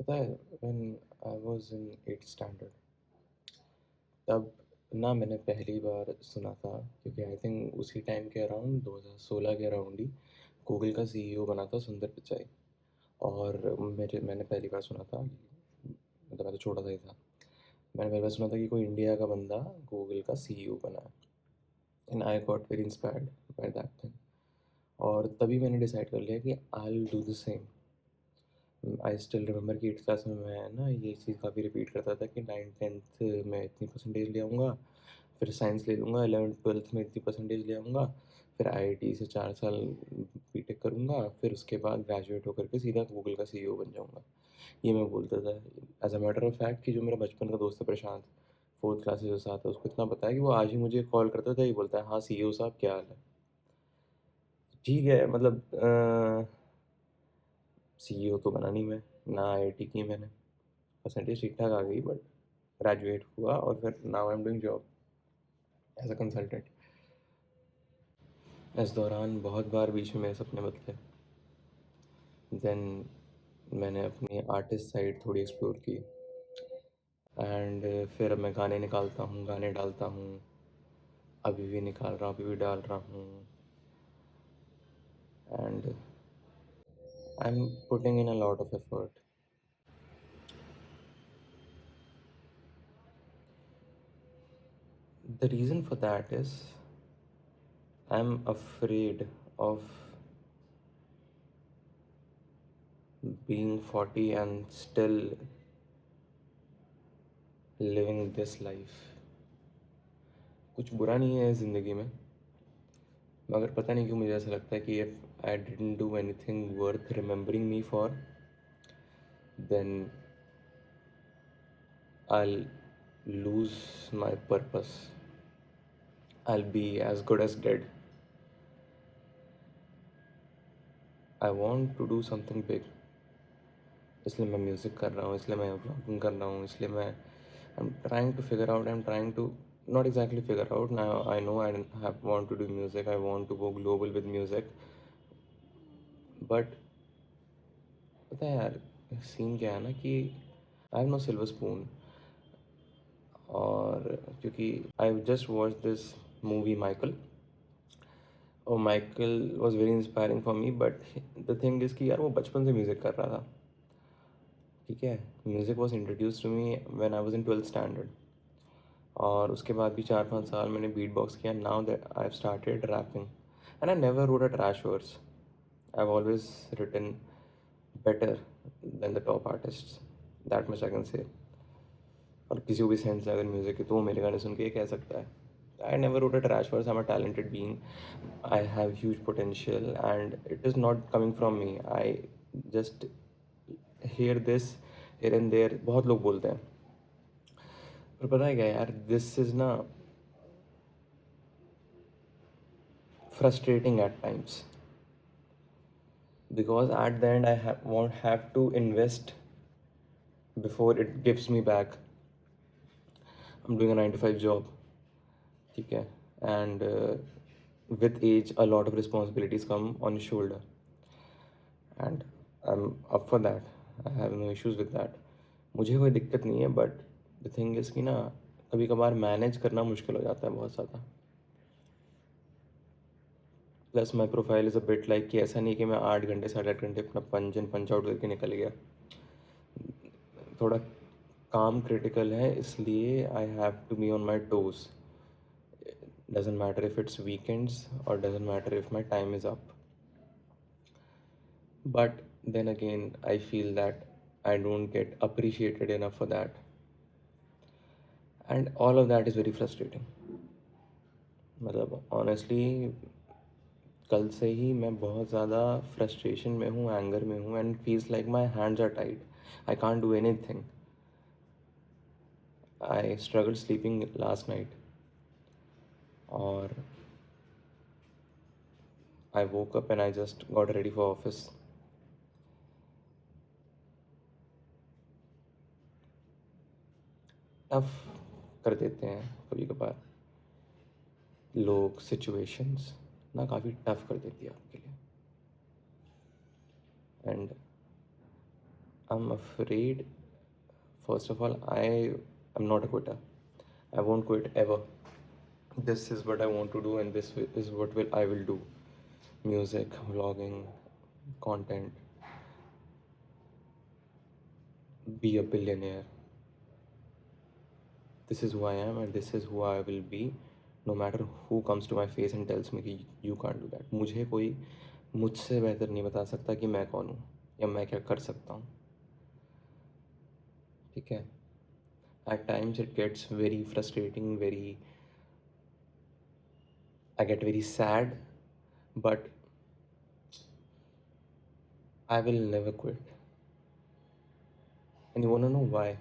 पता है when I was in 8th standard तब ना मैंने पहली बार सुना था, क्योंकि आई थिंक उसी टाइम के अराउंड 2016 के अराउंड ही गूगल का सीईओ बना था सुंदर पिचाई। और मैंने पहली बार सुना था, मतलब मैं तो छोटा सा ही था। मैंने पहली बार सुना था कि कोई इंडिया का बंदा गूगल का सीईओ बना है। And I got very inspired by that thing. और तभी मैंने डिसाइड कर लिया कि I will do the same. I still remember कि 8th क्लास में मैं ना ये चीज़ काफ़ी रिपीट करता था कि 9th 10th में इतनी परसेंटेज ले आऊँगा, फिर साइंस ले लूँगा, 11th 12th में इतनी परसेंटेज ले आऊँगा, फिर आईआईटी से 4 साल बीटेक करूँगा, फिर उसके बाद ग्रेजुएट होकर के सीधा गूगल का सीईओ बन जाऊँगा। ये मैं बोलता था। As a matter of fact कि जो मेरा बचपन का दोस्त है प्रशांत, 4th क्लास से जो साथ है, उसको इतना पता है कि वो आज ही मुझे कॉल करता था, ये बोलता है, हाँ सीईओ साहब क्या हाल है। ठीक है, मतलब सीईओ तो बना नहीं मैं, ना आईआईटी की मैंने, परसेंटेज ठीक ठाक आ गई, बट ग्रेजुएट हुआ और फिर now I am doing job as a consultant. इस दौरान बहुत बार बीच में मेरे सपने बदले। देन मैंने अपनी आर्टिस्ट साइड थोड़ी एक्सप्लोर की। एंड फिर मैं गाने निकालता हूँ, गाने डालता हूँ, अभी भी निकाल रहा हूँ, अभी भी डाल रहा हूँ। And I am putting in a lot of effort. The reason for that is I am afraid of being 40 and still living this life। कुछ बुरा नहीं है ज़िंदगी में, मगर पता नहीं क्यों मुझे ऐसा लगता है कि if I didn't do anything worth remembering me for, then I lose my purpose, I be as good as dead. I want to do something big, इसलिए मैं म्यूज़िक कर रहा हूँ, इसलिए मैं व्लॉगिंग कर रहा हूँ, इसलिए मैं I am trying to figure out, I am trying to not exactly figure out now। I know I have want to do music, I want to go global with music, but पता है यार scene क्या है ना कि I have no silver spoon. और क्योंकि I just watch this movie Michael, और Michael was very inspiring for me, but the thing is कि यार वो बचपन से म्यूज़िक कर रहा था। ठीक है, music was introduce to me when I was in 12th standard. और उसके बाद भी 4 5 साल मैंने बीट बॉक्स किया। Now that I have started rapping and I never wrote a trash words. I have always written better than the top artist, that much I can say. और किसी को भी सेंस है अगर म्यूज़िक की, तो वो मेरे गाने सुन के ये कह सकता है, I never wrote a trash words, I am a talented being, I have huge potential and it is not coming from me. I just hear this here and there, बहुत लोग बोलते हैं। पर पता है क्या यार, दिस इज़ ना frustrating at times, because at the end I won't have to invest before it gives me back। I'm doing a 9 to 5 job, ठीक है, and with age a lot of responsibilities come on your shoulder, and I'm up for that। I have no issues with that, मुझे कोई दिक्कत नहीं है, but the thing is कि ना कभी कभार मैनेज करना मुश्किल हो जाता है बहुत ज़्यादा। Plus my profile is a bit like कि ऐसा नहीं कि मैं 8 घंटे 8.5 घंटे अपना पंच इन पंच आउट करके निकल गया। थोड़ा काम क्रिटिकल है, इसलिए I have to be on my toes. Doesn't matter if it's weekends और doesn't matter if my time is up, but then again I feel that I don't get appreciated enough for that, and all of that is very frustrating. मतलब honestly कल से ही मैं बहुत ज़्यादा frustration में हूँ, anger में हूँ, and feels like my hands are tight, I can't do anything. I struggle sleeping last night, और I woke up and I just got ready for office। Tough कर देते हैं कभी कभार लोग, सिचुएशंस ना काफ़ी टफ कर देती है आपके लिए। And I'm afraid, first of all, I am not a quitter. I won't quit ever. This is what I want to do, and this is what will I will do. Music, vlogging, content, be a billionaire. This is who I am, and this is who I will be, no matter who comes to my face and tells me कि you can't do that. मुझे कोई मुझसे बेहतर नहीं बता सकता कि मैं कौन हूँ या मैं क्या कर सकता हूँ. ठीक है. At times it gets very frustrating, I get very sad, but I will never quit. And you wanna know why?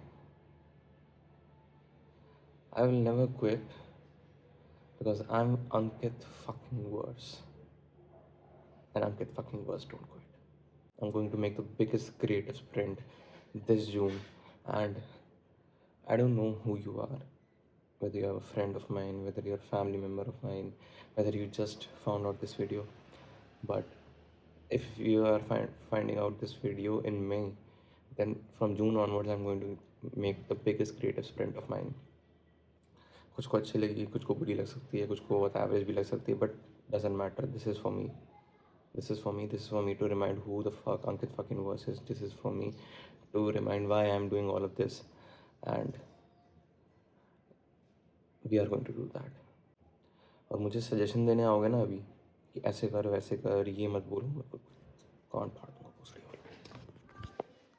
I will never quit because I'm Ankit fucking Verse. And Ankit fucking Verse don't quit. I'm going to make the biggest creative sprint this June, and I don't know who you are, whether you're a friend of mine, whether you're a family member of mine, whether you just found out this video, but if you are finding out this video in May, then from June onwards I'm going to make the biggest creative sprint of mine. कुछ को अच्छी लगेगी, कुछ को बुरी लग सकती है, कुछ को बहुत एवरेज भी लग सकती है, but doesn't matter. This is for me. This is for me. This is for me to remind who the fuck Ankit fucking Verse is. This is for me to remind why I'm doing all of this, and we are going to do that. और मुझे suggestion देने आओगे ना अभी कि ऐसे कर वैसे कर, ये मत बोलो, मत बोलो, कौन फाड़